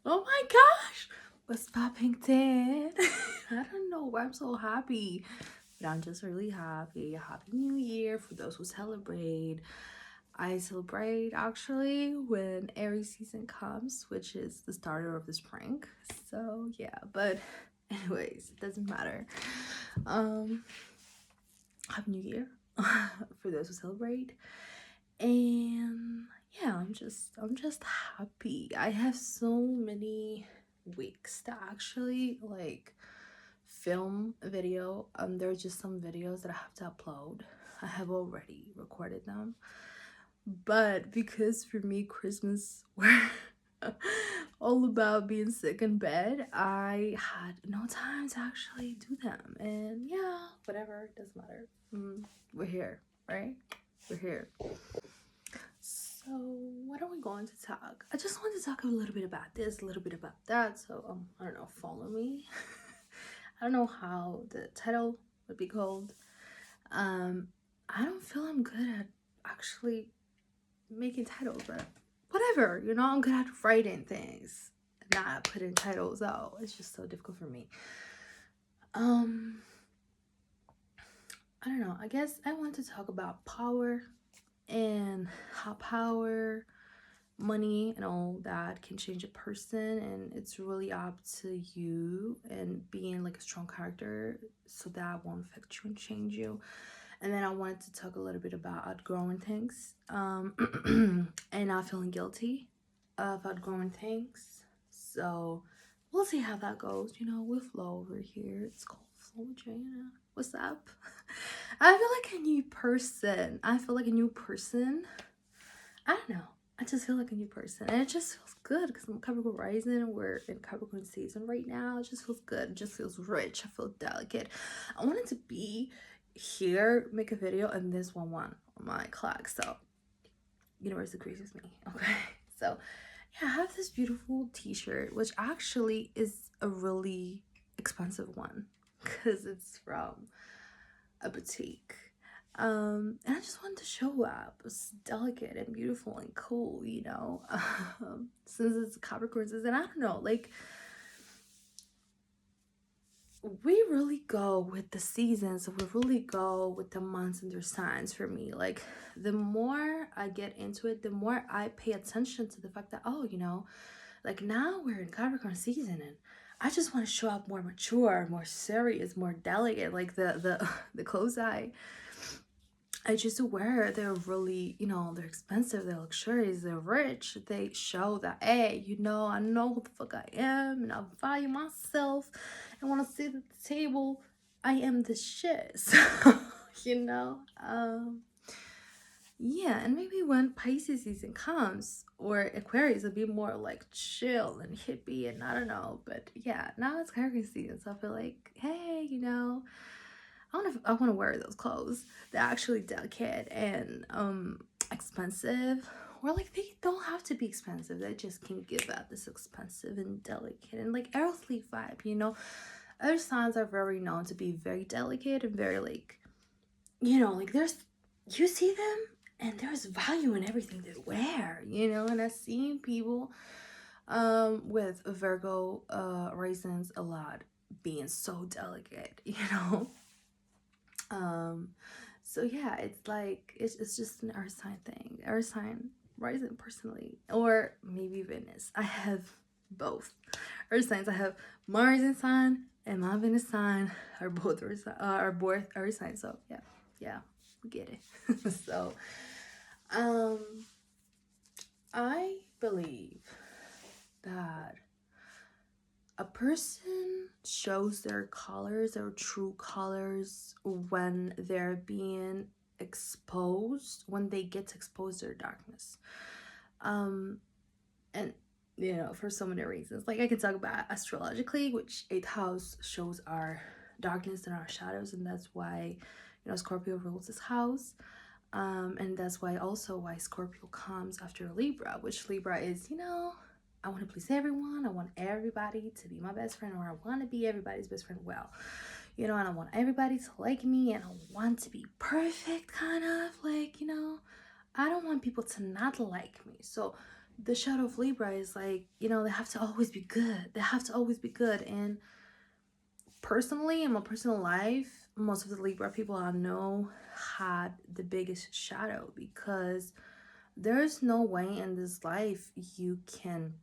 Oh my gosh! What's popping, Dad? I don't know why I'm so happy, but I'm just really happy. Happy New Year for those who celebrate. I celebrate actually when Aries season comes, which is the starter of the spring. So yeah, but anyways, it doesn't matter. Um, Happy New Year for those who celebrate. And yeah, I'm just happy. I have so many weeks to actually like film a video. There's just some videos that I have to upload. I have already recorded them, but because for me Christmas were all about being sick in bed, I had no time to actually do them. And yeah, whatever, it doesn't matter. We're here, right? We're here. So what are we going to talk? I just want to talk a little bit about this, a little bit about that. So I don't know, follow me. I don't know how the title would be called. Um, I don't feel I'm good at actually making titles, but whatever, I'm good at writing things, not putting titles out. It's just so difficult for me. I don't know. I guess I want to talk about power and how power, money, and all that can change a person, and it's really up to you and being like a strong character so that won't affect you and change you. And then I wanted to talk a little bit about outgrowing things, and not feeling guilty of outgrowing things. So we'll see how that goes. We'll flow over here. It's called Flow with Jana. What's up? I feel like a new person. I don't know. I just feel like a new person. And it just feels good because I'm Capricorn rising. We're in Capricorn season right now. It just feels good. It just feels rich. I feel delicate. I wanted to be here, make a video, and this one won my clock. So, universe agrees with me. Okay. So, yeah, I have this beautiful t-shirt, which actually is a really expensive one because it's from a boutique. And I just wanted to show up. It's delicate and beautiful and cool, since it's Capricorn season. I don't know, like, we really go with the seasons, we really go with the months and their signs for me. Like, the more I get into it, the more I pay attention to the fact that, like, now we're in Capricorn season and I just want to show up more mature, more serious, more delicate. Like the clothes I choose to wear, they're really, they're expensive, they're luxurious, they're rich. They show that, hey, I know who the fuck I am and I value myself and want to sit at the table. I am the shit. So, you know, yeah, and maybe when Pisces season comes or Aquarius, it'll be more like chill and hippie and I don't know. But yeah, now it's Aquarius season, so I feel like, hey, I want to wear those clothes. They're actually delicate and expensive, or like they don't have to be expensive. They just can give out this expensive and delicate and like earthly vibe. Other signs are very known to be very delicate and very like, like you see them and there's value in everything they wear. And I've seen people with Virgo risings a lot being so delicate. Um, so yeah, it's like it's just an earth sign thing. Earth sign rising personally. Or maybe Venus. I have both. Earth signs. I have my rising sign and my Venus sign are both earth signs. So yeah, we get it. So I believe that a person shows their colors, their true colors, when they're being exposed, when they get to expose their darkness. And for so many reasons. Like, I can talk about astrologically, which 8th house shows our darkness and our shadows, and that's why Scorpio rules this house. And that's why Scorpio comes after Libra, which Libra is, I want to please everyone. I want everybody to be my best friend, or I want to be everybody's best friend. Well, and I want everybody to like me, and I want to be perfect, kind of like, I don't want people to not like me. So the shadow of Libra is like, you know, they have to always be good. They have to always be good. And personally, in my personal life, most of the Libra people I know had the biggest shadow, because there's no way in this life you can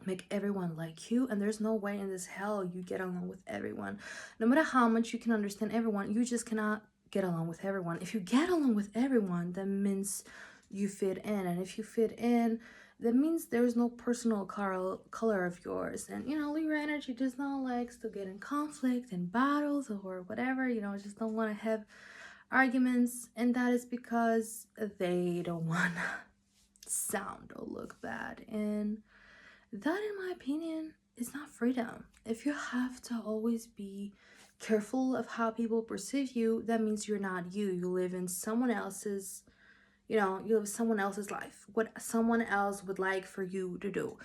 make everyone like you, and there's no way in this hell you get along with everyone. No matter how much you can understand everyone, you just cannot get along with everyone. If you get along with everyone, that means you fit in, and if you fit in, that means there's no personal color of yours. And you know, Libra energy does not like to get in conflict and battles or whatever, you know, just don't want to have arguments, and that is because they don't want to sound or look bad. And that, in my opinion, is not freedom. If you have to always be careful of how people perceive you, that means you're not you. You live in someone else's, you know, you live someone else's life, what someone else would like for you to do.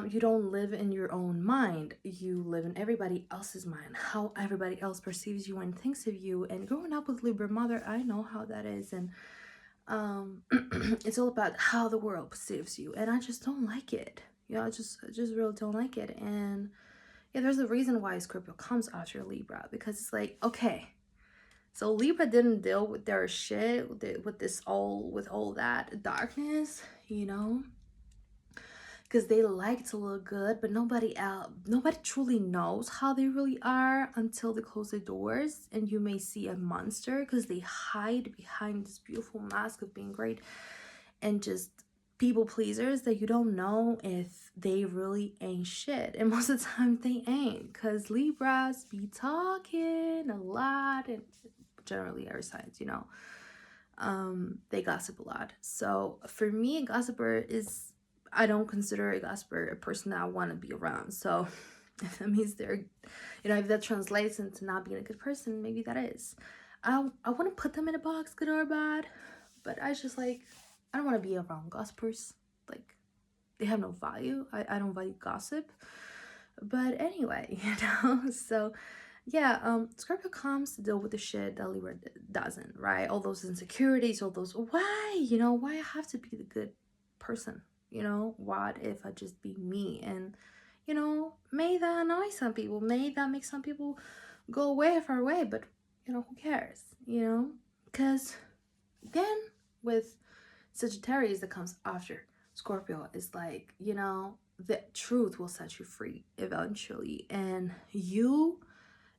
You don't live in your own mind. You live in everybody else's mind, how everybody else perceives you and thinks of you. And growing up with Libra mother, I know how that is. And it's all about how the world perceives you, and I just don't like it. You know, I just really don't like it. And yeah, there's a reason why Scorpio comes after Libra, because it's like, okay, so Libra didn't deal with their shit with all that darkness, you know, because they like to look good, but nobody truly knows how they really are until they close the doors, and you may see a monster because they hide behind this beautiful mask of being great and just people pleasers that you don't know if they really ain't shit. And most of the time they ain't, because Libras be talking a lot, and generally air signs, you know, they gossip a lot. So for me, a gossiper is, I don't consider a gossiper a person that I want to be around. So if that means they're, you know, if that translates into not being a good person, maybe that is. I wouldn't put them in a box, good or bad, but I just like, I don't want to be around gossipers. Like, they have no value. I don't value gossip. But anyway, you know, so yeah, Scorpio comes to deal with the shit that Libra doesn't, right? All those insecurities, all those, why, you know, why I have to be the good person, you know? What if I just be me? And, you know, may that annoy some people, may that make some people go away far away, but, you know, who cares, you know? Because then with Sagittarius that comes after Scorpio is like, you know, the truth will set you free eventually. And you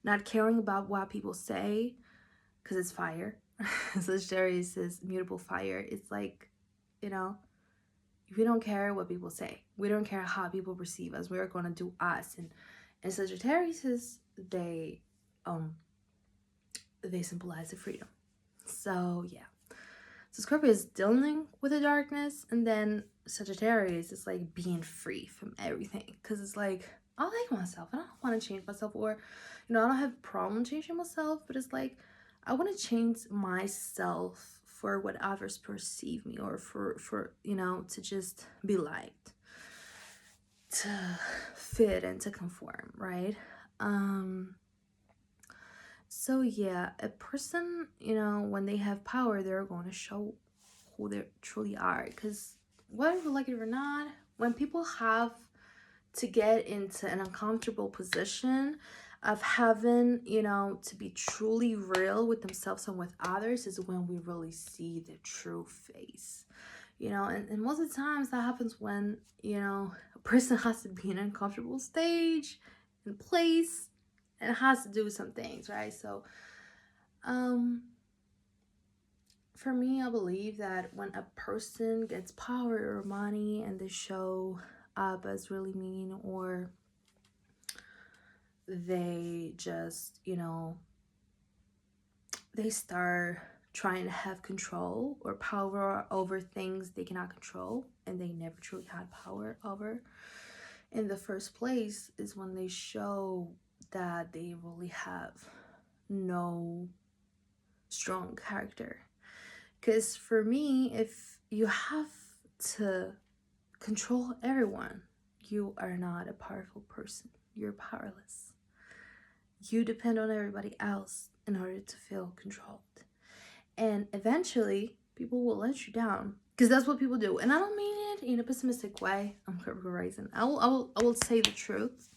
not caring about what people say, because it's fire. Sagittarius is mutable fire. It's like, you know, we don't care what people say. We don't care how people perceive us. We're going to do us. And Sagittarius is, they symbolize the freedom. So yeah. So Scorpio is dealing with the darkness, and then Sagittarius is like being free from everything, because it's like, I like myself. I don't want to change myself, or, you know, I don't have a problem changing myself, but it's like, I want to change myself for what others perceive me, or for you know, to just be liked, to fit and to conform, right? So yeah, a person, you know, when they have power, they're going to show who they truly are. Because whether you like it or not, when people have to get into an uncomfortable position of having, you know, to be truly real with themselves and with others, is when we really see the true face. You know, and most of the times that happens when, you know, a person has to be in an uncomfortable stage and place, and it has to do some things, right? So for me, I believe that when a person gets power or money and they show up as really mean, or they just, you know, they start trying to have control or power over things they cannot control, and they never truly had power over in the first place, is when they show that they really have no strong character. Because for me, if you have to control everyone, you are not a powerful person. You're powerless. You depend on everybody else in order to feel controlled. And eventually, people will let you down. Because that's what people do. And I don't mean it in a pessimistic way. I'm categorizing. I will say the truth.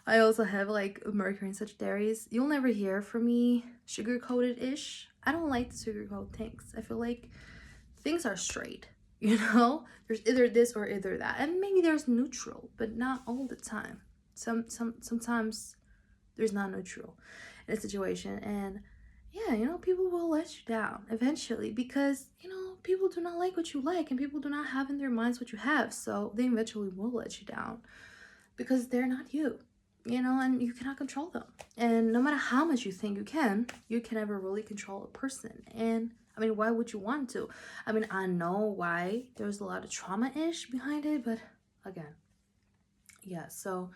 I also have like Mercury and Sagittarius. You'll never hear from me sugar-coated ish. I don't like to sugarcoat things. I feel like things are straight. You know, there's either this or either that, and maybe there's neutral, but not all the time. Sometimes there's not neutral in a situation, and yeah, you know, people will let you down eventually because, you know, people do not like what you like and people do not have in their minds what you have, so they eventually will let you down because they're not you, you know, and you cannot control them. And no matter how much you think you can never really control a person. And I mean, why would you want to? I mean, I know why there's a lot of trauma-ish behind it, but again, yeah, so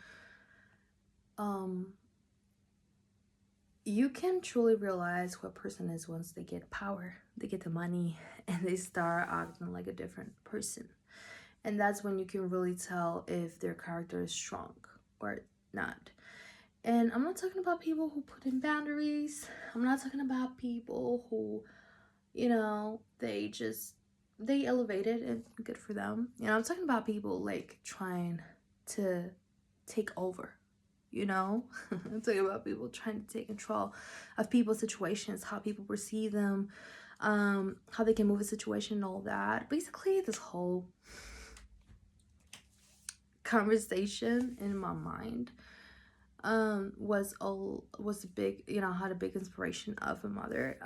you can truly realize who a person is once they get power, they get the money, and they start acting like a different person. And that's when you can really tell if their character is strong or not. And I'm not talking about people who put in boundaries. I'm not talking about people who, you know, they elevated and good for them. You know, I'm talking about people like trying to take over, you know. I'm talking about people trying to take control of people's situations, how people perceive them, how they can move a situation and all that. Basically, this whole conversation in my mind was a big, you know, had a big inspiration of a mother.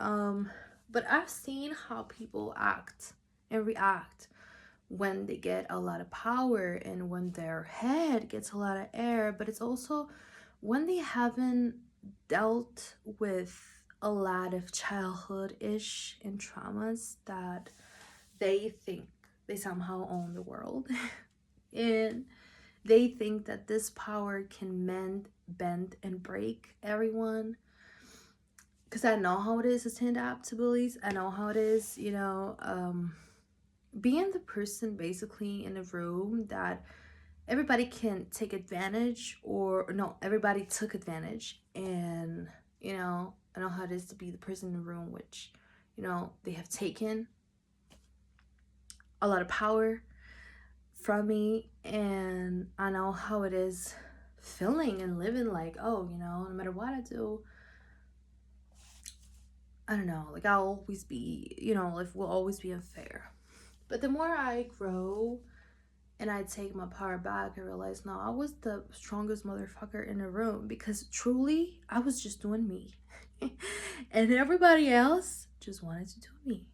But I've seen how people act and react when they get a lot of power and when their head gets a lot of air, but it's also when they haven't dealt with a lot of childhood-ish and traumas that they think they somehow own the world. And they think that this power can mend, bend, and break everyone. Because I know how it is to stand up to bullies. I know how it is, you know, being the person basically in a room that everybody can take advantage, or no, everybody took advantage. And, you know, I know how it is to be the person in the room which, you know, they have taken a lot of power from me, and I know how it is feeling and living like, oh, you know, no matter what I do, I don't know, like I'll always be, you know, life will always be unfair. But the more I grow and I take my power back, I realize, no, I was the strongest motherfucker in the room because truly I was just doing me. And everybody else just wanted to do me.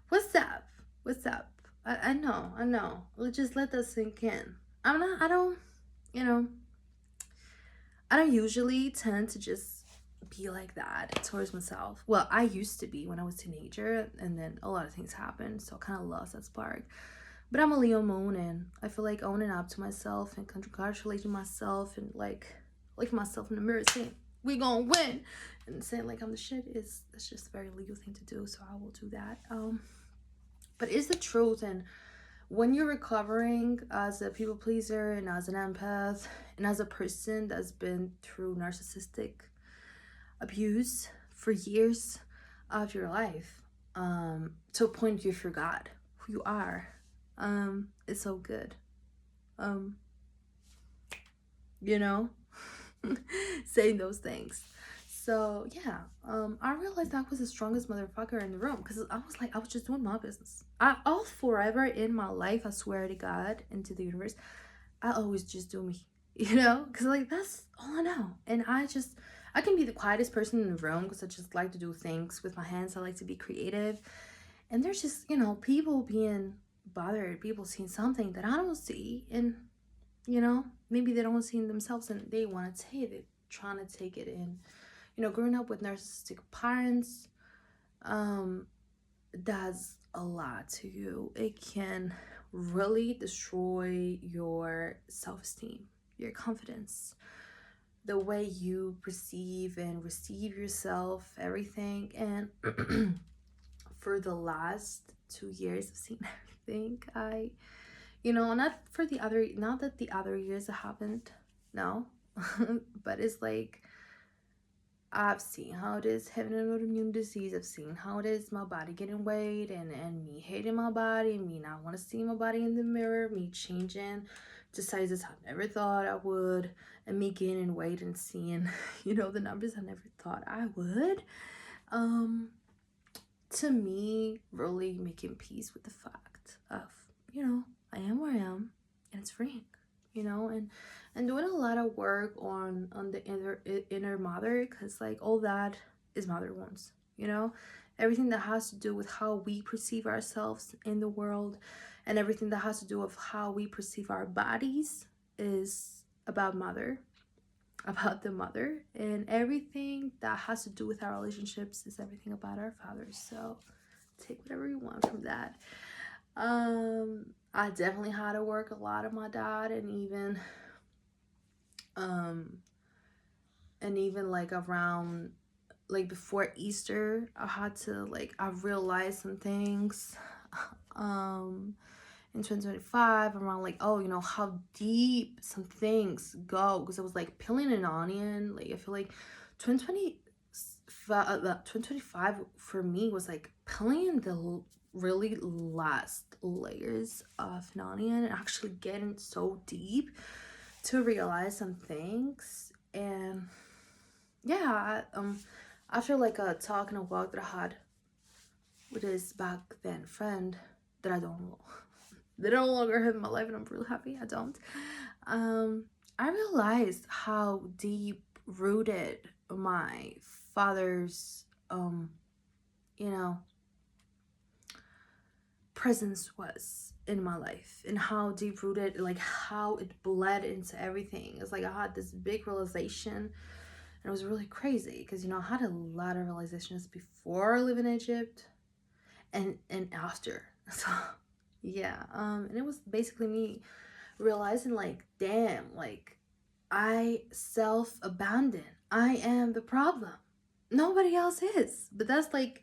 What's up? What's up? I know. Let's just let that sink in. I don't, you know, I don't usually tend to just be like that towards myself. Well, I used to be when I was a teenager, and then a lot of things happened, so I kind of lost that spark. But I'm a Leo moon, and I feel like owning up to myself and congratulating myself and like myself in the mirror saying, we gonna win, and saying like I'm the shit is, it's just a very Leo thing to do, so I will do that. But it's the truth. And when you're recovering as a people pleaser and as an empath and as a person that's been through narcissistic abuse for years of your life, to a point you forgot who you are, it's so good. You know, saying those things. So yeah, I realized I was the strongest motherfucker in the room because I was like, I was just doing my business. All forever in my life, I swear to God, into the universe, I always just do me, you know, because like that's all I know. And I can be the quietest person in the room because I just like to do things with my hands. I like to be creative, and there's just, you know, people being bothered, people seeing something that I don't see, and you know, maybe they don't see themselves and they want to take it, trying to take it in. You know, growing up with narcissistic parents does a lot to you. It can really destroy your self-esteem, your confidence, the way you perceive and receive yourself, everything. And for the last 2 years, I've seen everything. You know, not that the other years have happened, no. But it's like I've seen how it is having an autoimmune disease. I've seen how it is my body getting weight and me hating my body, me not want to see my body in the mirror, me changing to sizes I never thought I would, and me gaining weight and seeing, you know, the numbers I never thought I would. To me, really making peace with the fact of, you know, I am where I am and it's freeing, you know, and doing a lot of work on the inner mother, because like all that is mother wounds, you know, everything that has to do with how we perceive ourselves in the world and everything that has to do with how we perceive our bodies is about mother, about the mother, and everything that has to do with our relationships is everything about our fathers. So take whatever you want from that. I definitely had to work a lot of my dad, and even like around, like before Easter, I had to, like, I realized some things in 2025 around, like, oh, you know, how deep some things go, because I was like peeling an onion. Like, I feel like 2025 for me was like peeling the really last layers of an onion and actually getting so deep to realize some things. And yeah, after like a talk and a walk that I had with this back then friend that I don't know, they no longer have in my life, and I'm really happy I don't. I realized how deep rooted my father's you know, presence was in my life, and how deep rooted, like how it bled into everything. It's like I had this big realization, and it was really crazy because, you know, I had a lot of realizations before living in Egypt and after. So yeah, and it was basically me realizing, like, damn, like, I self-abandon. I am the problem. Nobody else is. But that's like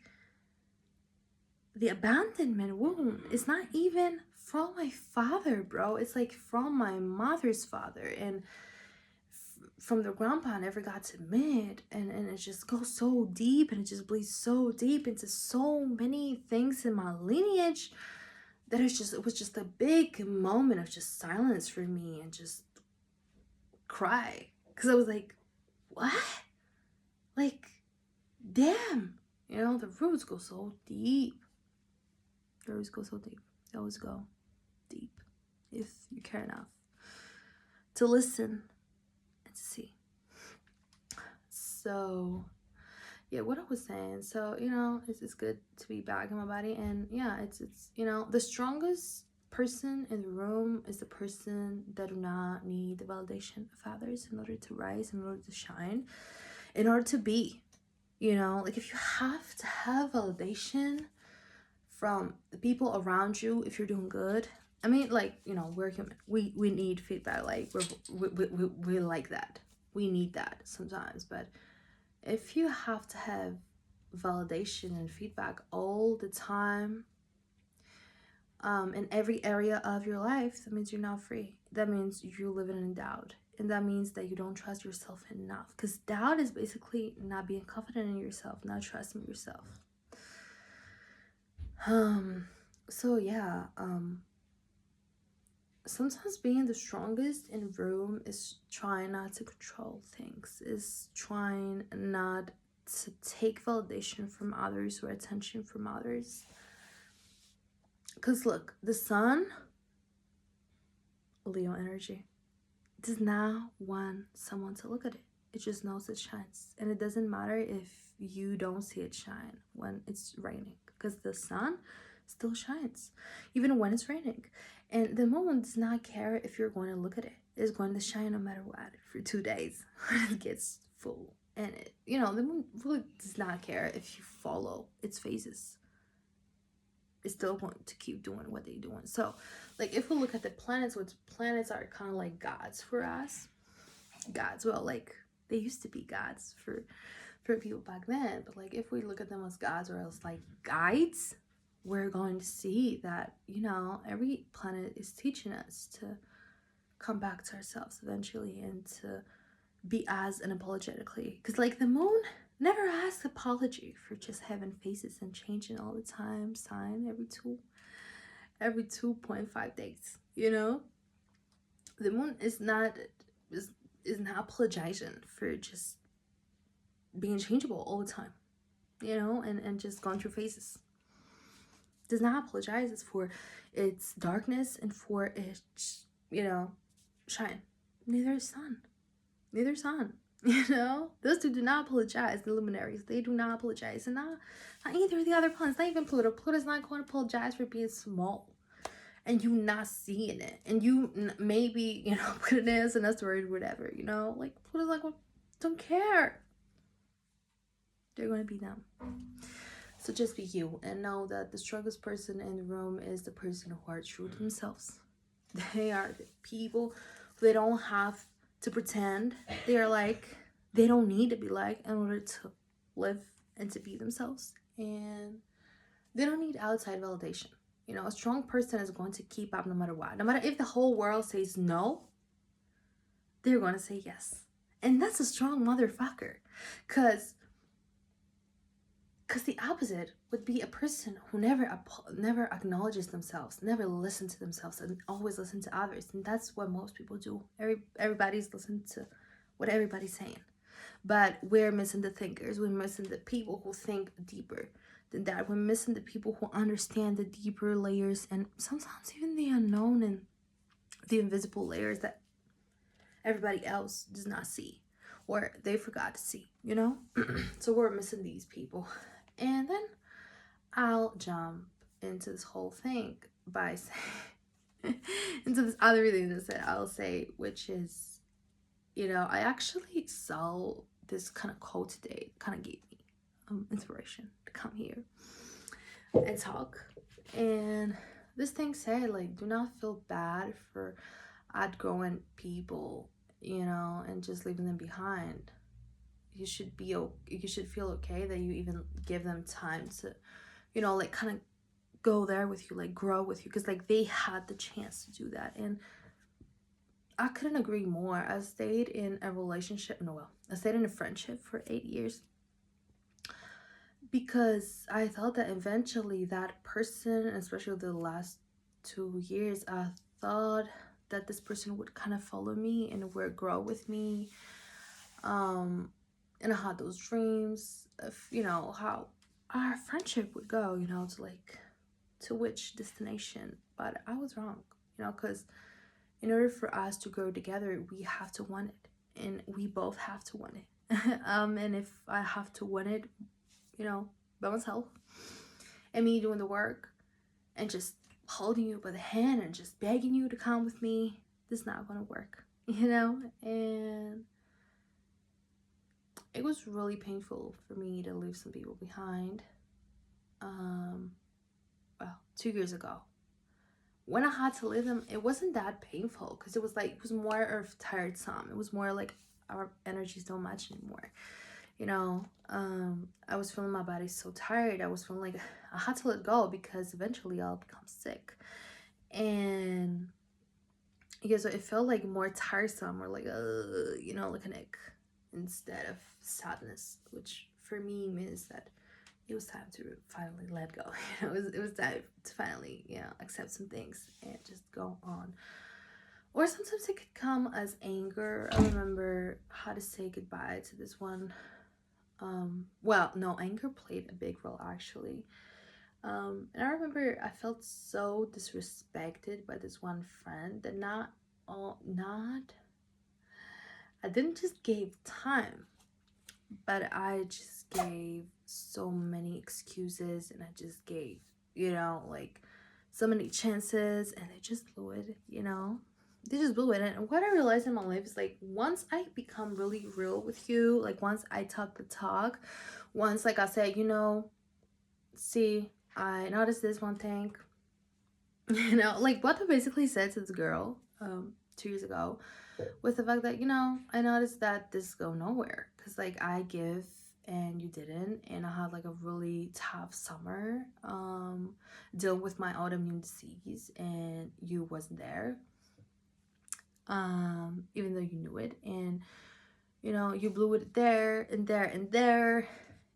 the abandonment wound. It's not even from my father, bro. It's like from my mother's father, and from the grandpa I never got to meet. And it just goes so deep, and it just bleeds so deep into so many things in my lineage that it was just a big moment of just silence for me, and just cry, because I was like, what? Like, damn, you know, the roots go so deep. The roots go so deep. They always go deep if you care enough to listen and to see. So yeah, what I was saying, so, you know, it's good to be back in my body. And yeah, it's you know, the strongest person in the room is the person that do not need the validation of others in order to rise, in order to shine, in order to be, you know. Like, if you have to have validation from the people around you if you're doing good, I mean, like, you know, we're human, we need feedback. Like, we like that, we need that sometimes. But if you have to have validation and feedback all the time, in every area of your life, that means you're not free. That means you're living in doubt, and that means that you don't trust yourself enough, because doubt is basically not being confident in yourself, not trusting yourself. So yeah, sometimes being the strongest in the room is trying not to control things, is trying not to take validation from others or attention from others. Because look, the sun, Leo energy, does not want someone to look at it. It just knows it shines. And it doesn't matter if you don't see it shine when it's raining, because the sun still shines even when it's raining. And the moon does not care if you're going to look at it. It's going to shine no matter what for 2 days when it gets full. And it, you know, the moon really does not care if you follow its phases. It's still going to keep doing what they're doing. So, like, if we look at the planets, which planets are kind of like gods for us. Gods, well, like, they used to be gods for people back then. But, like, if we look at them as gods or as, like, guides, we're going to see that, you know, every planet is teaching us to come back to ourselves eventually, and to be as unapologetically, because like the moon never asks apology for just having faces and changing all the time, sign every 2.5 days, you know. The moon is not apologizing for just being changeable all the time, you know, and just going through phases. Does not apologize for its darkness and for its, you know, shine. Neither is sun. Neither sun. You know, those two do not apologize. The luminaries, they do not apologize, and not either of the other planets. Not even Pluto. Pluto's not going to apologize for being small, and you not seeing it, and you maybe, you know, put it as an asteroid or whatever. You know, like Pluto's like, well, don't care. They're going to be them. So just be you, and know that the strongest person in the room is the person who are true to themselves. They are the people who they don't have to pretend they're like, they don't need to be like in order to live and to be themselves. And they don't need outside validation. You know, a strong person is going to keep up no matter what. No matter if the whole world says no, they're going to say yes. And that's a strong motherfucker. Because the opposite would be a person who never acknowledges themselves, never listen to themselves, and always listen to others. And that's what most people do. Everybody's listening to what everybody's saying. But we're missing the thinkers. We're missing the people who think deeper than that. We're missing the people who understand the deeper layers, and sometimes even the unknown and the invisible layers that everybody else does not see, or they forgot to see, you know? So we're missing these people. And then I'll jump into this whole thing by saying, into this other thing that I'll say, which is, you know, I actually saw this kind of quote today, kind of gave me inspiration to come here and talk. And this thing said, like, do not feel bad for outgrowing people, you know, and just leaving them behind. You should feel okay that you even give them time to, you know, like kind of go there with you, like grow with you, because like they had the chance to do that. And I couldn't agree more. I stayed in a relationship, I stayed in a friendship for 8 years because I thought that eventually that person, especially the last 2 years, I thought that this person would kind of follow me and would grow with me. And I had those dreams of, you know, how our friendship would go, you know, to which destination. But I was wrong, you know, because in order for us to grow together, we have to want it, and we both have to want it. And if I have to want it, you know, by myself, and me doing the work and just holding you by the hand and just begging you to come with me, this is not going to work, you know. And it was really painful for me to leave some people behind. Well, 2 years ago, when I had to leave them, it wasn't that painful because it was more of tiresome. It was more like our energies don't match anymore, you know. I was feeling my body so tired. I was feeling like I had to let go because eventually I'll become sick. And yeah, so it felt like more tiresome, or like you know, like an ick, instead of sadness, which for me means that it was time to finally let go. You know, it was time to finally, you know, accept some things and just go on. Or sometimes it could come as anger. I remember how to say goodbye to this one. Well, no, anger played a big role actually. And I remember I felt so disrespected by this one friend that I didn't just give time, but I just gave so many excuses, and I just gave, you know, like so many chances, and they just blew it, you know. They just blew it. And what I realized in my life is, like, once I become really real with you, like once I talk the talk, once like I said, you know, see, I noticed this one thing, you know, like what I basically said to this girl 2 years ago, with the fact that, you know, I noticed that this go nowhere because like I give and you didn't, and I had like a really tough summer dealing with my autoimmune disease, and you wasn't there, even though you knew it. And You know, you blew it there and there and there,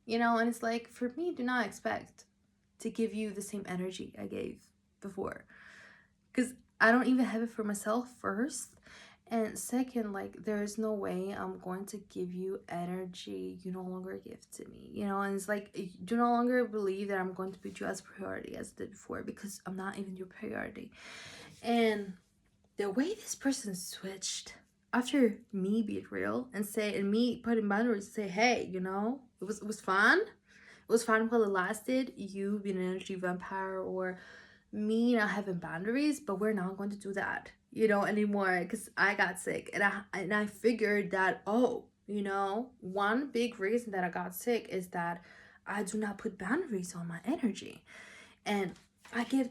you know, and it's like, for me, do not expect to give you the same energy I gave before, because I don't even have it for myself, first. And second, like, there's no way I'm going to give you energy you no longer give to me, you know. And it's like, you do no longer believe that I'm going to put you as priority as I did before, because I'm not even your priority. And the way this person switched after me being real and me putting boundaries, say, hey, you know, it was fun. It was fun while it lasted, you being an energy vampire, or me not having boundaries, but we're not going to do that, you know, anymore, because I got sick. And I figured that, oh, you know, one big reason that I got sick is that I do not put boundaries on my energy. And I give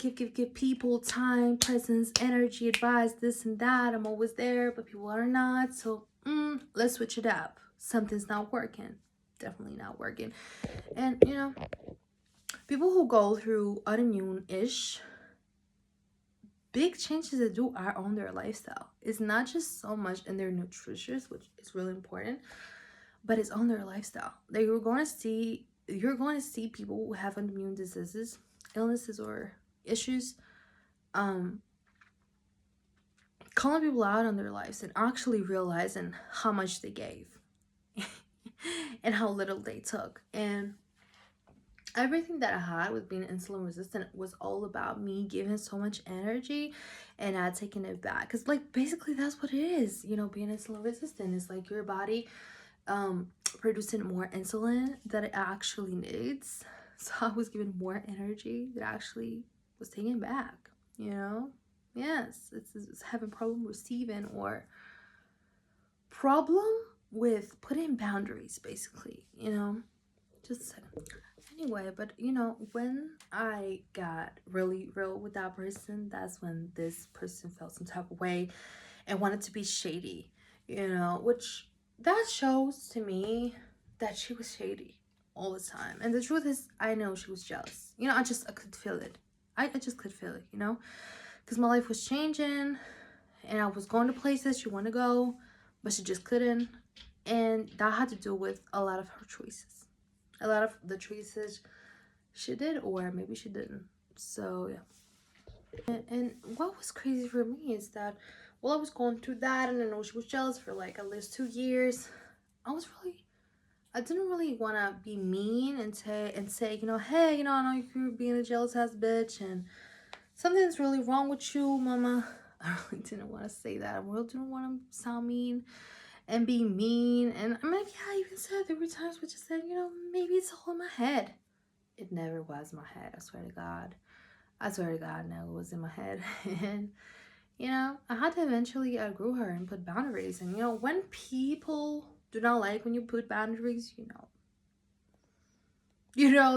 people time, presence, energy, advice, this and that. I'm always there, but people are not. So let's switch it up. Something's not working. Definitely not working. And, you know, people who go through autoimmune-ish, big changes they do are on their lifestyle. It's not just so much in their nutrition, which is really important, but it's on their lifestyle. That you're going to see people who have autoimmune diseases, illnesses, or issues, calling people out on their lives and actually realizing how much they gave and how little they took. And everything that I had with being insulin resistant was all about me giving so much energy and not taking it back. Because, like, basically that's what it is, you know. Being insulin resistant is like your body producing more insulin that it actually needs. So I was given more energy that actually was taken back, you know. Yes, it's having problem receiving, or problem with putting boundaries, basically, you know. Just a second. Anyway, but you know, when I got really real with that person, that's when this person felt some type of way and wanted to be shady, you know, which that shows to me that she was shady all the time. And the truth is, I know she was jealous. You know, I could feel it. I just could feel it, you know, because my life was changing and I was going to places she wanted to go, but she just couldn't. And that had to do with a lot of her choices. A lot of the choices she did, or maybe she didn't. So yeah. And what was crazy for me is that while I was going through that, and I know she was jealous for like at least 2 years, I didn't really want to be mean and say, you know, hey, you know, I know you're being a jealous ass bitch and something's really wrong with you, mama. I really didn't want to say that. I really didn't want to sound mean and be mean. And I'm like, yeah, I even said there were times where just said, you know, maybe it's all in my head. It never was my head, I swear to God. I swear to God, no, it was in my head. And, you know, I had to eventually outgrow her and put boundaries. And, you know, when people do not like when you put boundaries, you know,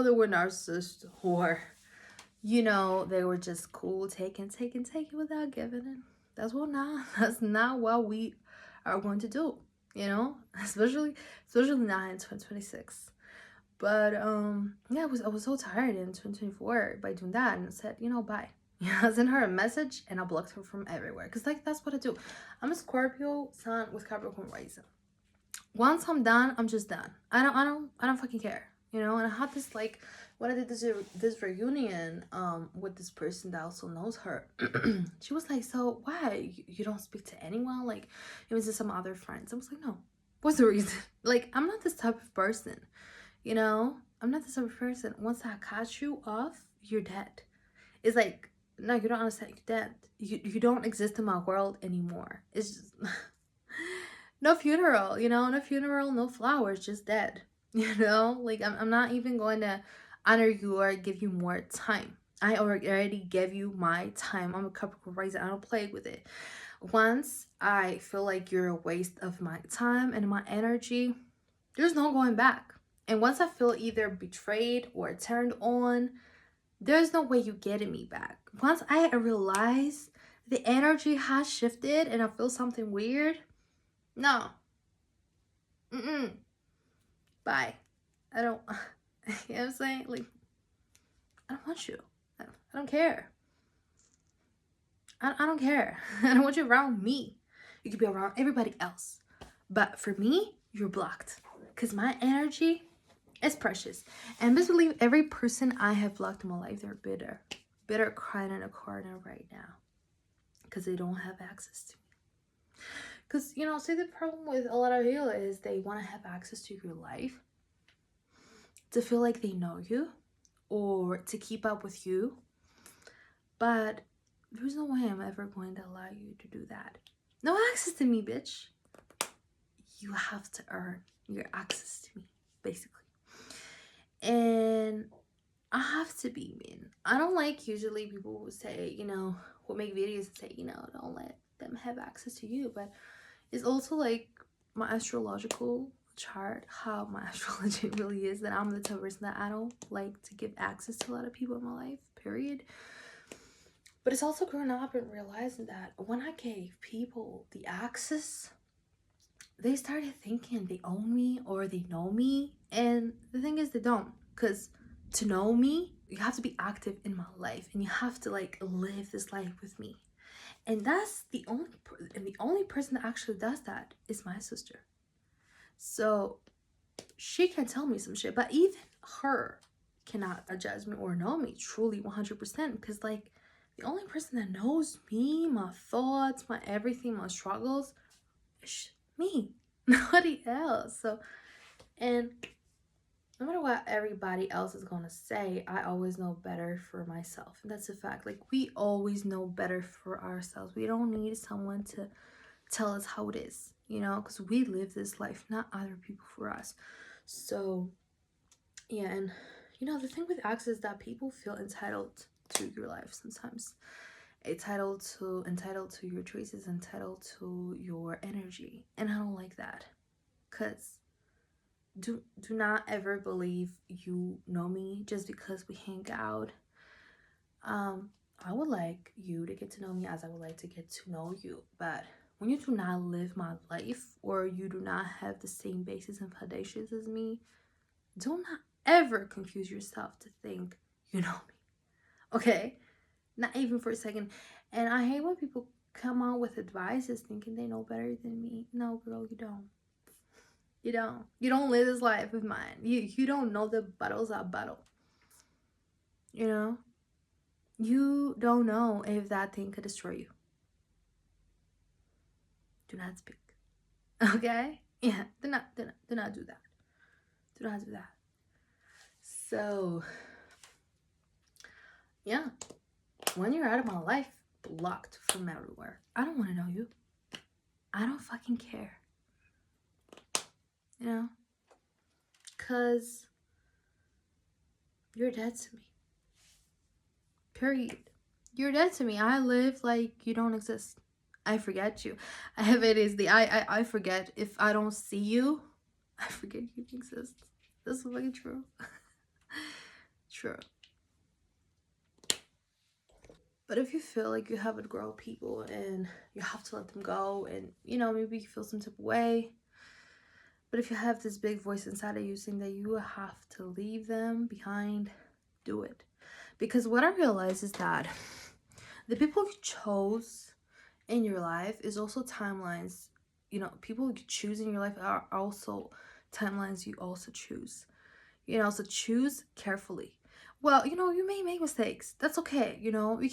they were narcissists, or, you know, they were just cool, taking without giving it. That's not what we are going to do, you know, especially not in 2026. But yeah, I was so tired in 2024 by doing that, and I said, you know, bye. Yeah, I sent her a message and I blocked her from everywhere, because like that's what I do. I'm a Scorpio sun with Capricorn rising. Once I'm done, I'm just done. I don't fucking care, you know. And I had this, like, when I did this reunion with this person that also knows her, she was like, so why you don't speak to anyone, like it was just some other friends? I was like, no, what's the reason? Like, I'm not this type of person, you know. I'm not this type of person. Once I cut you off, you're dead. It's like, no, you don't understand. You're dead. You don't exist in my world anymore. It's just no funeral, you know, no funeral, no flowers, just dead. You know, like I'm not even going to honor you or give you more time. I already gave you my time. I'm a Capricorn rising. I don't play with it. Once I feel like you're a waste of my time and my energy, there's no going back. And once I feel either betrayed or turned on, there's no way you getting me back. Once I realize the energy has shifted and I feel something weird, no. Bye. I don't, you know what I'm saying? Like, I don't want you. I don't care. I don't care. I don't want you around me. You could be around everybody else, But for me, you're blocked. Because my energy is precious. And best believe every person I have blocked in my life, they're bitter. Bitter, crying in a corner right now. Because they don't have access to me. Because, you know, see, the problem with a lot of people is they want to have access to your life to feel like they know you or to keep up with you. But there's no way I'm ever going to allow you to do that. No access to me, bitch. You have to earn your access to me, basically. And I have to be mean. I don't like usually people who say, you know, who make videos and say, you know, don't let them have access to you. But it's also like my astrological chart, how my astrology really is, that I'm the type of person that I don't like to give access to a lot of people in my life, period. But it's also growing up and realizing that when I gave people the access, they started thinking they own me or they know me. And the thing is, they don't. Because to know me, you have to be active in my life and you have to like live this life with me. And that's the only person that actually does that is my sister. So she can tell me some shit, but even her cannot judge me or know me truly 100%, because like the only person that knows me, my thoughts, my everything, my struggles, is me, nobody else. So, and no matter what everybody else is gonna say, I always know better for myself. And that's a fact. Like, we always know better for ourselves. We don't need someone to tell us how it is, you know, because we live this life, not other people for us. So yeah, and you know, the thing with access is that people feel entitled to your life sometimes. Entitled to your choices, entitled to your energy. And I don't like that. Cause do not ever believe you know me just because we hang out. I would like you to get to know me as I would like to get to know you. But when you do not live my life, or you do not have the same basis and foundations as me, do not ever confuse yourself to think you know me. Okay? Not even for a second. And I hate when people come out with advices thinking they know better than me. No, girl, you don't. You don't. You don't live this life with mine. You don't know the battles I battle. You know? You don't know if that thing could destroy you. Do not speak. Okay? Yeah. Do not do that. Do not do that. So yeah. When you're out of my life, blocked from everywhere. I don't want to know you. I don't fucking care. You know? Cause you're dead to me. Period. You're dead to me. I live like you don't exist. I forget you. I have it is the I forget. If I don't see you, I forget you exist. This is fucking true. True. But if you feel like you have outgrown people and you have to let them go, and you know, maybe you feel some type of way, but if you have this big voice inside of you saying that you have to leave them behind, do it. Because what I realize is that the people you chose in your life is also timelines. You know, people you choose in your life are also timelines you also choose. You know, so choose carefully. Well, you know, you may make mistakes. That's okay. You know, you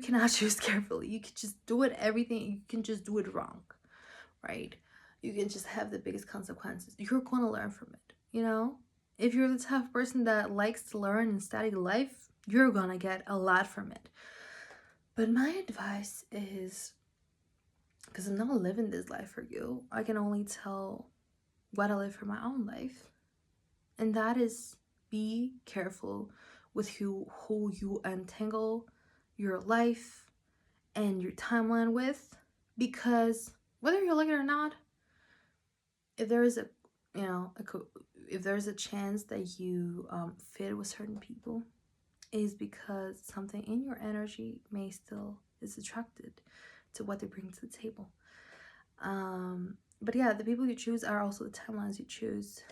cannot choose carefully. You can just do it everything. You can just do it wrong, right? You can just have the biggest consequences. You're going to learn from it, you know? If you're the type of person that likes to learn and study life, you're going to get a lot from it. But my advice is, because I'm not living this life for you, I can only tell what I live for my own life. And that is, be careful with who you entangle your life and your timeline with. Because whether you like it or not, if there is if there's a chance that you fit with certain people, is because something in your energy may still is attracted to what they bring to the table. But yeah, the people you choose are also the timelines you choose.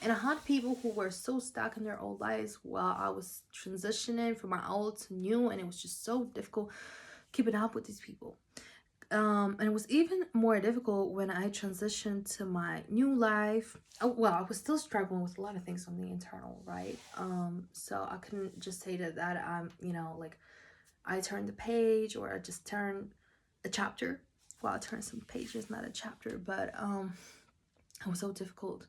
And I had people who were so stuck in their old lives while I was transitioning from my old to new, and it was just so difficult keeping up with these people. And it was even more difficult when I transitioned to my new life. Well, I was still struggling with a lot of things on the internal, right? So I couldn't just say that I'm, like I turned the page or I just turned a chapter. Well, I turned some pages, not a chapter, but it was so difficult,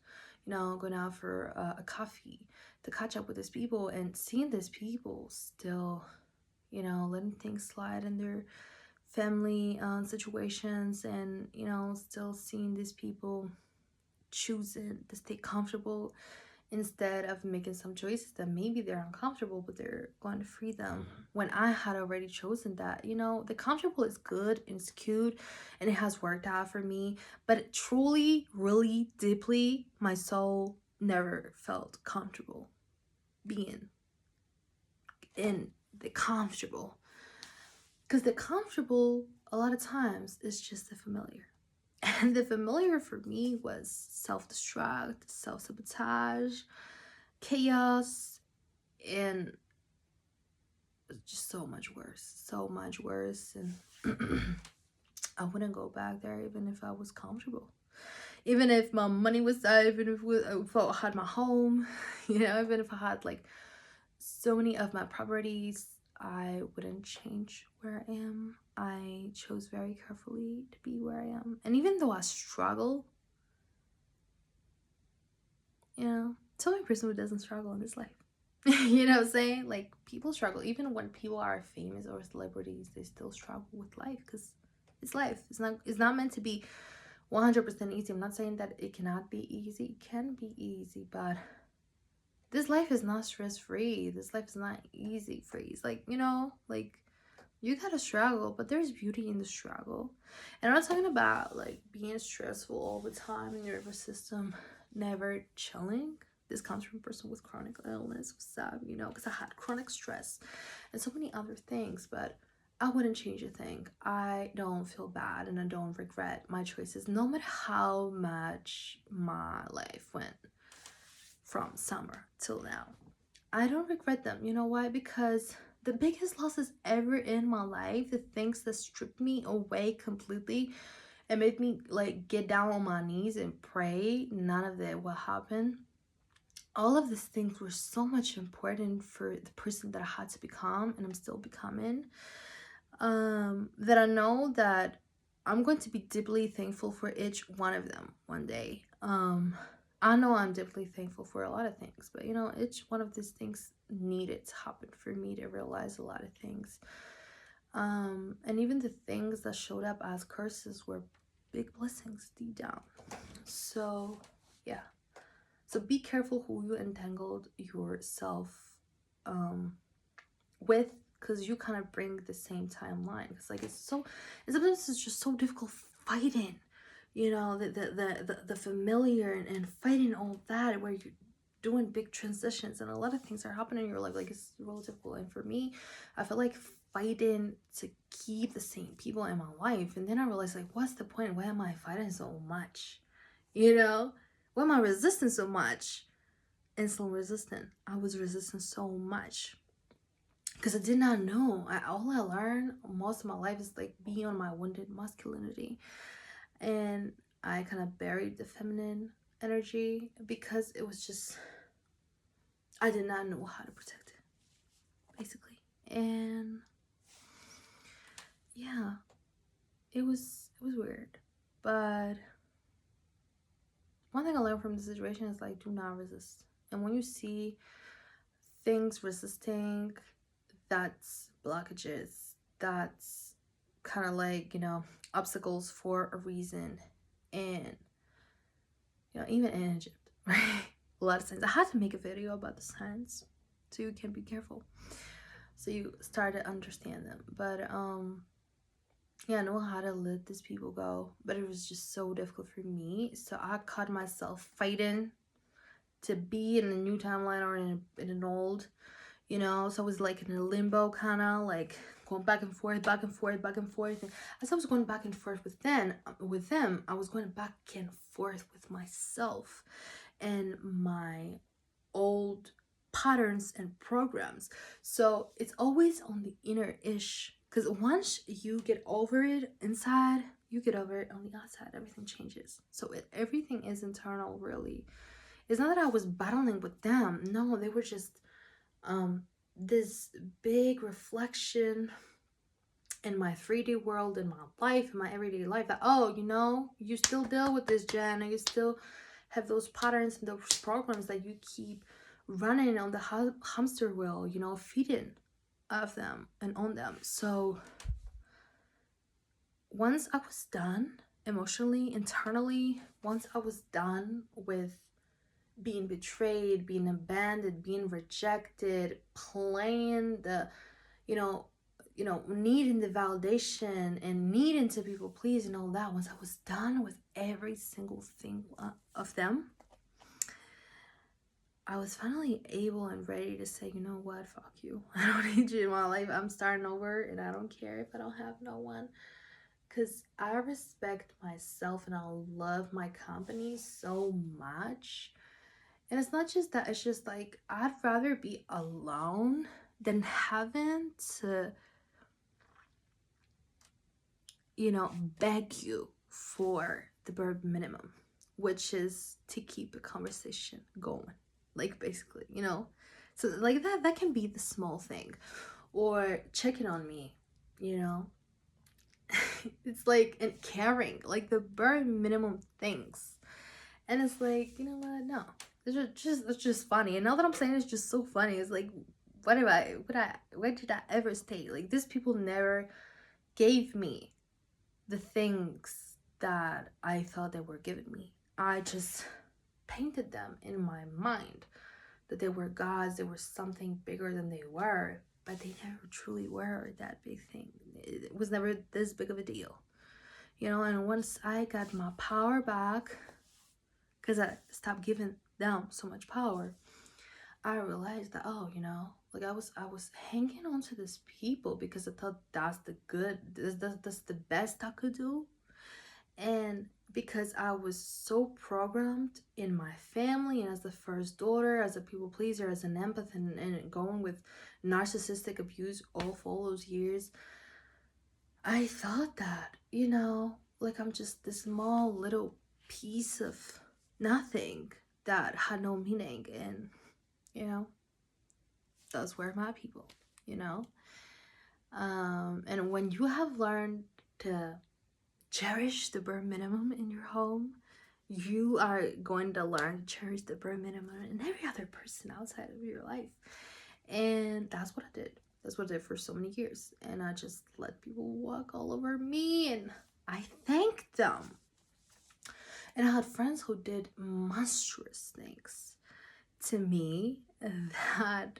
going out for a coffee to catch up with these people and seeing these people still, letting things slide in their family situations, and still seeing these people choosing to stay comfortable instead of making some choices that maybe they're uncomfortable, but they're going to free them, when I had already chosen that. The comfortable is good and it's cute and it has worked out for me, but it truly, really deeply, my soul never felt comfortable being in the comfortable. Because the comfortable, a lot of times, is just the familiar. And the familiar for me was self-destruct, self-sabotage, chaos, and just so much worse. And I wouldn't go back there even if I was comfortable. Even if my money was there, even if I had my home, even if I had like so many of my properties, I wouldn't change where I am. I chose very carefully to be where I am. And even though I struggle, tell me a person who doesn't struggle in this life. You know what I'm saying? Like, people struggle. Even when people are famous or celebrities, they still struggle with life, because it's life. It's not meant to be 100% easy. I'm not saying that it cannot be easy. It can be easy, but this life is not stress-free. This life is not easy free. It's like, you gotta struggle, but there's beauty in the struggle. And I'm not talking about like being stressful all the time and your nervous system never chilling. This comes from a person with chronic illness, because I had chronic stress and so many other things, but I wouldn't change a thing. I don't feel bad and I don't regret my choices, no matter how much my life went from summer till now. I don't regret them. You know why? Because the biggest losses ever in my life, the things that stripped me away completely and made me like get down on my knees and pray, none of that will happen. All of these things were so much important for the person that I had to become, and I'm still becoming, that I know that I'm going to be deeply thankful for each one of them one day. I know I'm deeply thankful for a lot of things, but each one of these things needed to happen for me to realize a lot of things. And even the things that showed up as curses were big blessings deep down. So yeah, so be careful who you entangled yourself with, because you kind of bring the same timeline. Because like sometimes it's just so difficult fighting, the familiar and fighting all that, where you're doing big transitions and a lot of things are happening in your life. Like, it's really difficult. And for me, I feel like fighting to keep the same people in my life, and then I realized, like, what's the point? Why am I fighting so much? Why am I resisting so much? Insulin resistant. I was resisting so much because I did not know. All I learned most of my life is like being on my wounded masculinity, and I kind of buried the feminine energy because it was just, I did not know how to protect it, basically. And yeah, it was weird. But one thing I learned from the situation is like, do not resist. And when you see things resisting, that's blockages. That's kind of like, obstacles for a reason. And even in Egypt, right? A lot of signs. I had to make a video about the signs so you can be careful, so you start to understand them. But yeah, I know how to let these people go, but it was just so difficult for me. So I caught myself fighting to be in a new timeline or in an old, so I was like in a limbo, kind of like going back and forth. And as I was going back and forth with them, I was going back and forth with myself and my old patterns and programs. So it's always on the inner-ish Because once you get over it inside, you get over it on the outside. Everything changes. So everything is internal, really. It's not that I was battling with them. No, they were just this big reflection in my 3D world, in my life, in my everyday life, that, oh, you know, you still deal with this, Jen, and you still have those patterns and those programs that you keep running on the hamster wheel, you know, feeding of them and on them. So once I was done emotionally, internally, once I was done with being betrayed, being abandoned, being rejected, playing the, you know, needing the validation and needing to people please and all that, once I was done with every single thing of them, I was finally able and ready to say, you know what, fuck you. I don't need you in my life. I'm starting over, and I don't care if I don't have no one. Because I respect myself and I love my company so much. And it's not just that, it's just like, I'd rather be alone than having to, you know, beg you for the bare minimum, which is to keep a conversation going. Like, basically, you know? So, like, that can be the small thing. Or checking on me, you know? It's like, and caring, like the bare minimum things. And it's like, you know what? No, it's just funny. And now that I'm saying it's just so funny, it's like, what did I ever state? Like, these people never gave me the things that I thought they were giving me. I just painted them in my mind that they were gods, they were something bigger than they were, but they never truly were that big thing. It was never this big of a deal, you know. And once I got my power back, because I stopped giving them so much power, I realized that, oh, you know, like I was hanging on to these people because I thought that's the best I could do. And because I was so programmed in my family and as the first daughter, as a people pleaser, as an empath, and going with narcissistic abuse all for all those years, I thought that, you know, like I'm just this small little piece of nothing that had no meaning. And, you know, those were my people, you know. And when you have learned to cherish the bare minimum in your home, you are going to learn to cherish the bare minimum in every other person outside of your life. And that's what I did. That's what I did for so many years. And I just let people walk all over me, and I thanked them. And I had friends who did monstrous things to me that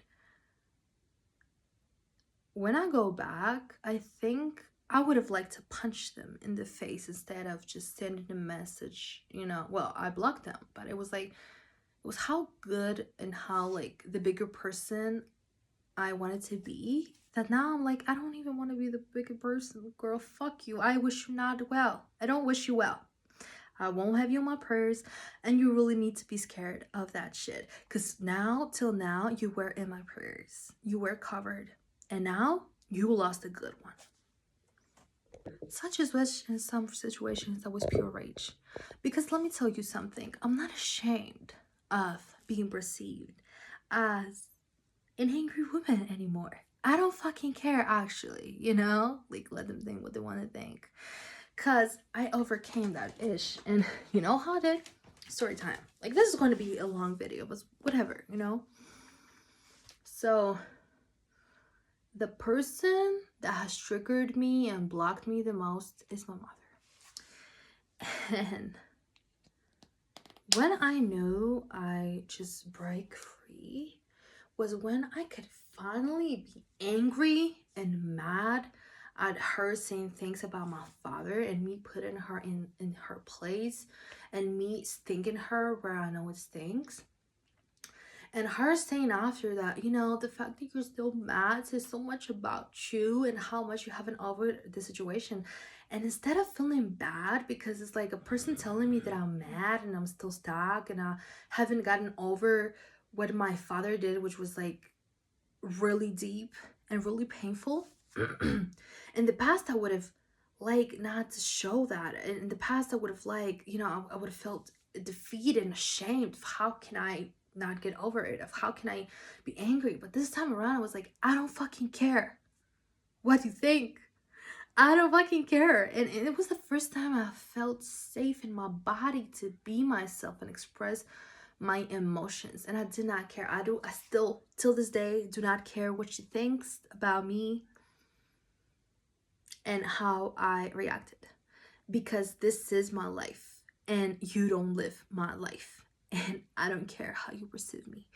when I go back, I think I would have liked to punch them in the face instead of just sending a message, you know. Well, I blocked them, but it was like, it was how good and how like the bigger person I wanted to be, that now I'm like, I don't even want to be the bigger person. Girl, fuck you. I wish you not well. I don't wish you well. I won't have you in my prayers, and you really need to be scared of that shit. Because now, till now, you were in my prayers. You were covered. And now, you lost a good one. Such as was in some situations that was pure rage. Because let me tell you something. I'm not ashamed of being perceived as an angry woman anymore. I don't fucking care, actually, you know? Like, let them think what they want to think. Because I overcame that ish. And you know how I did? Story time. Like, this is going to be a long video, but whatever, you know? So, the person that has triggered me and blocked me the most is my mother. And when I knew I just break free was when I could finally be angry and mad at her saying things about my father, and me putting her in her place, and me stinking her where I know it stinks. And her saying after that, you know, the fact that you're still mad says so much about you and how much you haven't over the situation. And instead of feeling bad, because it's like a person telling me that I'm mad and I'm still stuck and I haven't gotten over what my father did, which was like really deep and really painful, In the past, I would have like not to show that. In the past, I would have like, you know, I would have felt defeated and ashamed of how can I not get over it, of how can I be angry. But this time around, I was like, I don't fucking care what you think. I don't fucking care. And it was the first time I felt safe in my body to be myself and express my emotions. And I did not care. I still, till this day, do not care what she thinks about me and how I reacted. Because this is my life. And you don't live my life. And I don't care how you perceive me.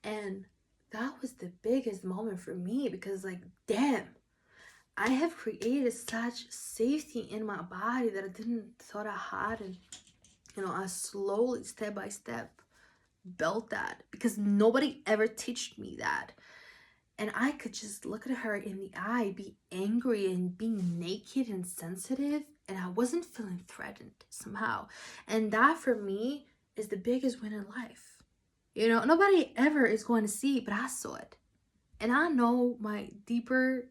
And that was the biggest moment for me. Because like, damn. I have created such safety in my body that I didn't thought I had, and you know, I slowly, step by step, built that because nobody ever taught me that. And I could just look at her in the eye, be angry and being naked and sensitive, and I wasn't feeling threatened somehow. And that for me is the biggest win in life. You know, nobody ever is going to see, but I saw it. And I know my deepest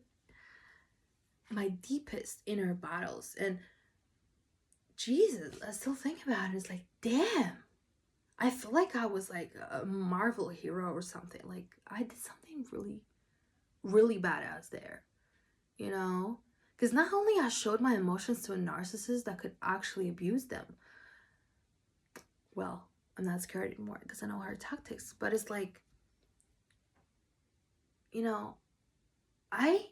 inner battles. And Jesus, I still think about it. It's like, damn, I feel like I was like a Marvel hero or something. Like I did something really, really badass there, you know? Because not only I showed my emotions to a narcissist that could actually abuse them. Well, I'm not scared anymore because I know her tactics. But it's like, you know, I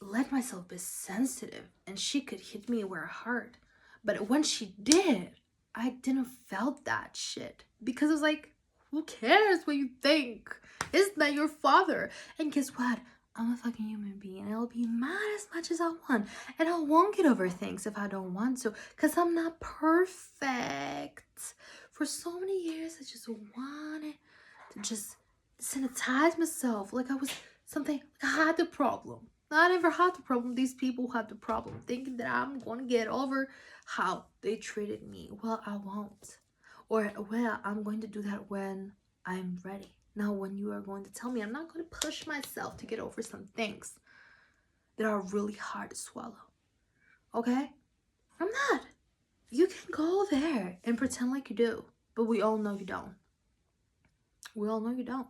let myself be sensitive and she could hit me where it hurt. But when she did, I didn't felt that shit because it was like, who cares what you think? It's not your father. And guess what? I'm a fucking human being. I'll be mad as much as I want. And I won't get over things if I don't want to. Because I'm not perfect. For so many years, I just wanted to just sanitize myself. Like I was something, like I had the problem. I never had the problem. These people had the problem, thinking that I'm going to get over how they treated me. Well, I won't. Or, well, I'm going to do that when I'm ready. Now, when you are going to tell me, I'm not going to push myself to get over some things that are really hard to swallow. Okay? I'm not. You can go there and pretend like you do. But we all know you don't. We all know you don't.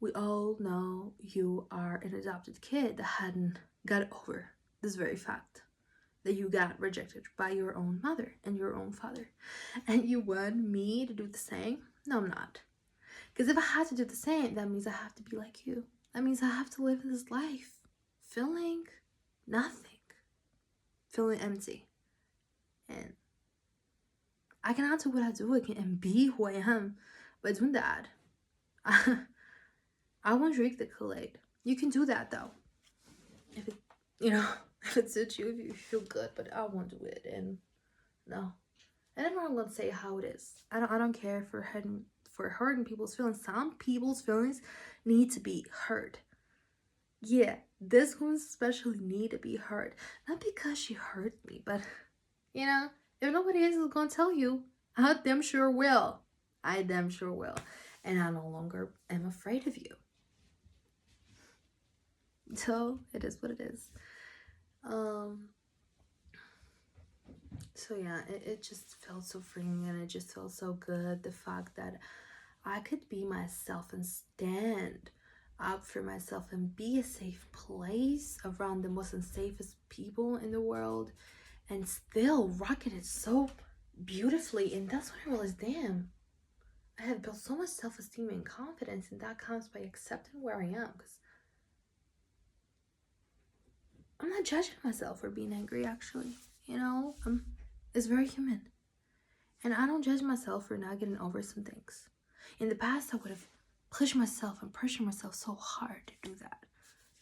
We all know you are an adopted kid that hadn't got over this very fact that you got rejected by your own mother and your own father. And you want me to do the same? No, I'm not. Because if I had to do the same, that means I have to be like you. That means I have to live this life feeling nothing, feeling empty. And I cannot do what I do and be who I am by doing that. I won't drink the Kool-Aid. You can do that though. If it, you know, if it suits you, if you feel good, but I won't do it. And no. And everyone gonna say how it is. I don't care for hurting people's feelings. Some people's feelings need to be hurt. Yeah, this one's especially need to be hurt. Not because she hurt me, but you know, if nobody else is gonna tell you, I damn sure will. I damn sure will. And I no longer am afraid of you. So it is what it is. So yeah, it just felt so freeing and it just felt so good. The fact that I could be myself and stand up for myself and be a safe place around the most unsafest people in the world and still rocking it so beautifully. And that's when I realized, damn, I have built so much self-esteem and confidence, and that comes by accepting where I am, because I'm not judging myself for being angry, actually. You know, it's very human. And I don't judge myself for not getting over some things. In the past, I would have pushed myself and pressured myself so hard to do that.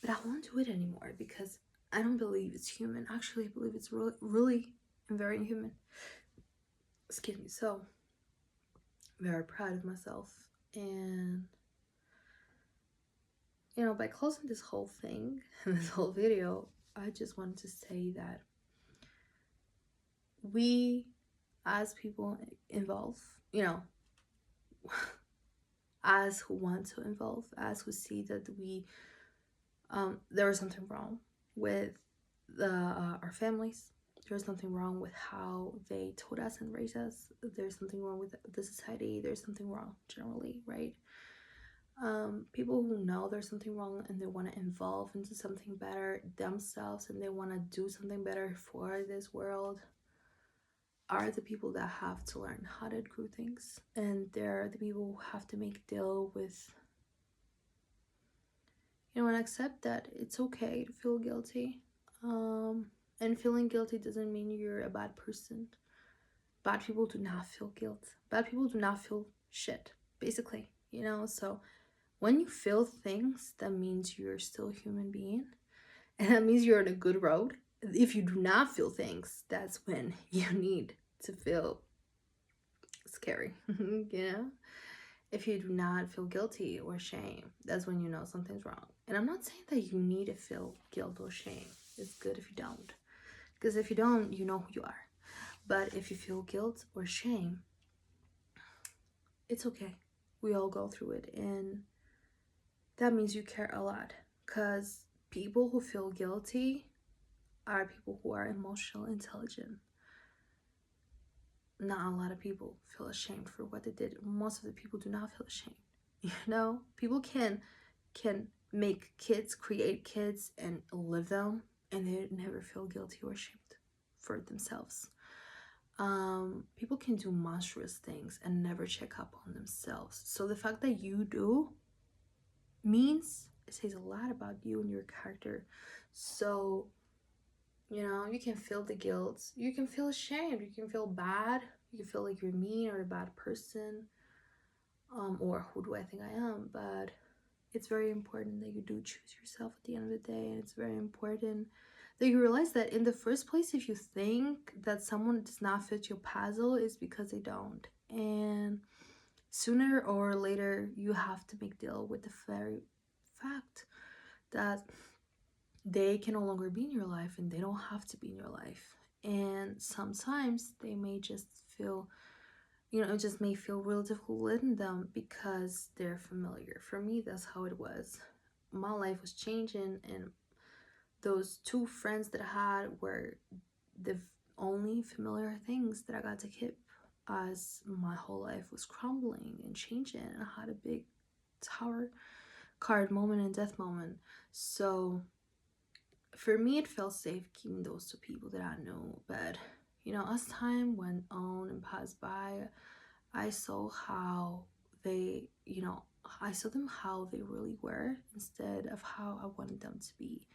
But I won't do it anymore because I don't believe it's human. Actually, I believe it's really and very human. Excuse me. So, very proud of myself. And, you know, by closing this whole thing, this whole video, I just wanted to say that we, as people involved, you know, as who want to involve, as who see that we There was something wrong with our families. There's something wrong with how they told us and raised us. There's something wrong with the society. There's something wrong generally, right? People who know there's something wrong and they want to evolve into something better themselves and they want to do something better for this world are the people that have to learn how to do things. And they're the people who have to make deal with, and accept that it's okay to feel guilty. And feeling guilty doesn't mean you're a bad person. Bad people do not feel guilt. Bad people do not feel shit, basically, So when you feel things, that means you're still a human being. And that means you're on a good road. If you do not feel things, that's when you need to feel scary, If you do not feel guilty or shame, that's when you know something's wrong. And I'm not saying that you need to feel guilt or shame. It's good if you don't. Because if you don't, you know who you are. But if you feel guilt or shame, it's okay. We all go through it. And that means you care a lot. Because people who feel guilty are people who are emotionally intelligent. Not a lot of people feel ashamed for what they did. Most of the people do not feel ashamed. People can make kids, create kids, and live them, and they never feel guilty or ashamed for themselves. People can do monstrous things and never check up on themselves. So the fact that you do means it says a lot about you and your character. So you can feel the guilt, you can feel ashamed, you can feel bad, you can feel like you're mean or a bad person, or who do I think I am. But it's very important that you do choose yourself at the end of the day. And it's very important that you realize that in the first place, if you think that someone does not fit your puzzle, it's because they don't. And sooner or later, you have to make deal with the very fact that they can no longer be in your life and they don't have to be in your life. And sometimes they may just feel, it just may feel real difficult letting them because they're familiar. For me, that's how it was. My life was changing, and those two friends that I had were the only familiar things that I got to keep as my whole life was crumbling and changing. And I had a big tower card moment and death moment. So for me, it felt safe keeping those two people that I knew. But as time went on and passed by, I saw how they, I saw them how they really were instead of how I wanted them to be.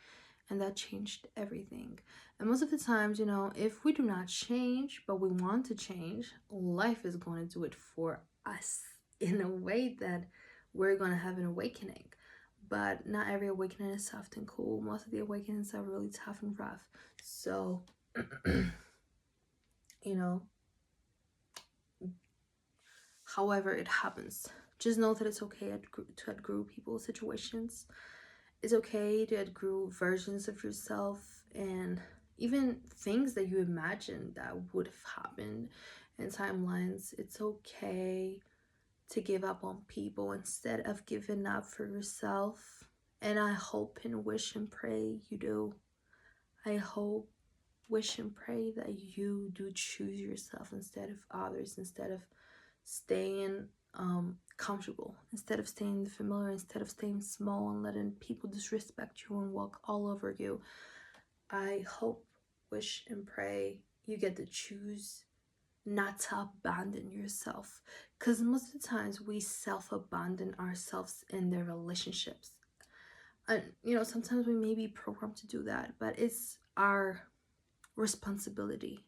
And that changed everything. And most of the times, if we do not change, but we want to change, life is going to do it for us in a way that we're going to have an awakening. But not every awakening is soft and cool. Most of the awakenings are really tough and rough. So, however it happens, just know that it's okay to outgrow people's situations. It's okay to outgrow versions of yourself and even things that you imagined that would have happened in timelines. It's okay to give up on people instead of giving up for yourself. And I hope and wish and pray you do. I hope, wish and pray that you do choose yourself instead of others, instead of staying comfortable, instead of staying familiar, instead of staying small and letting people disrespect you and walk all over you. I hope, wish, and pray you get to choose not to abandon yourself, because most of the times we self-abandon ourselves in their relationships. And sometimes we may be programmed to do that, but it's our responsibility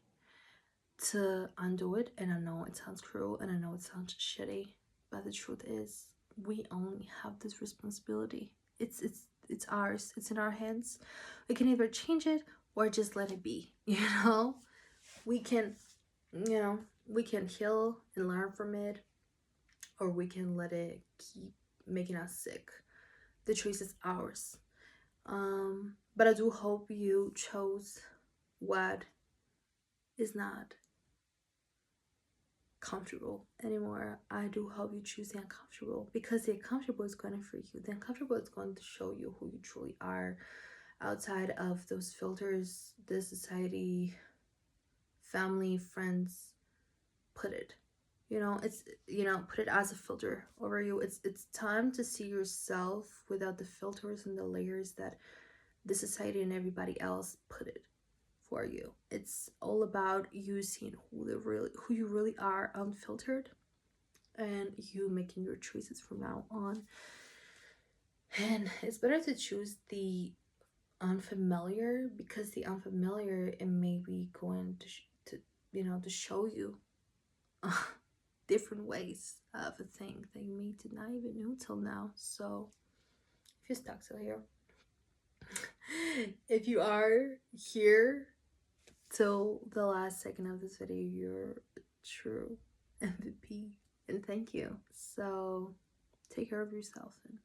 to undo it. And I know it sounds cruel and I know it sounds shitty, but the truth is we only have this responsibility. It's ours. It's in our hands. We can either change it or just let it be. We can we can heal and learn from it, or we can let it keep making us sick. The choice is ours. But I do hope you chose what is not comfortable anymore. I do hope you choose the uncomfortable, because the uncomfortable is going to free you. The uncomfortable is going to show you who you truly are outside of those filters the society, family, friends put it. It's, put it as a filter over you. It's time to see yourself without the filters and the layers that the society and everybody else put it for you. It's all about you seeing who you really are, unfiltered, and you making your choices from now on. And it's better to choose the unfamiliar, because the unfamiliar, it may be going to show you different ways of a thing that you may did not even know till now. So if you're stuck still here, if you are here till the last second of this video, you're a true MVP, and thank you. So take care of yourself and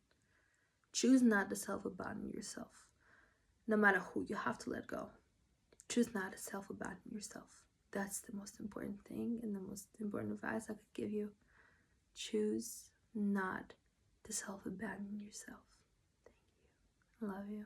choose not to self-abandon yourself. No matter who you have to let go, choose not to self-abandon yourself. That's the most important thing and the most important advice I could give you. Choose not to self-abandon yourself. Thank you. I love you.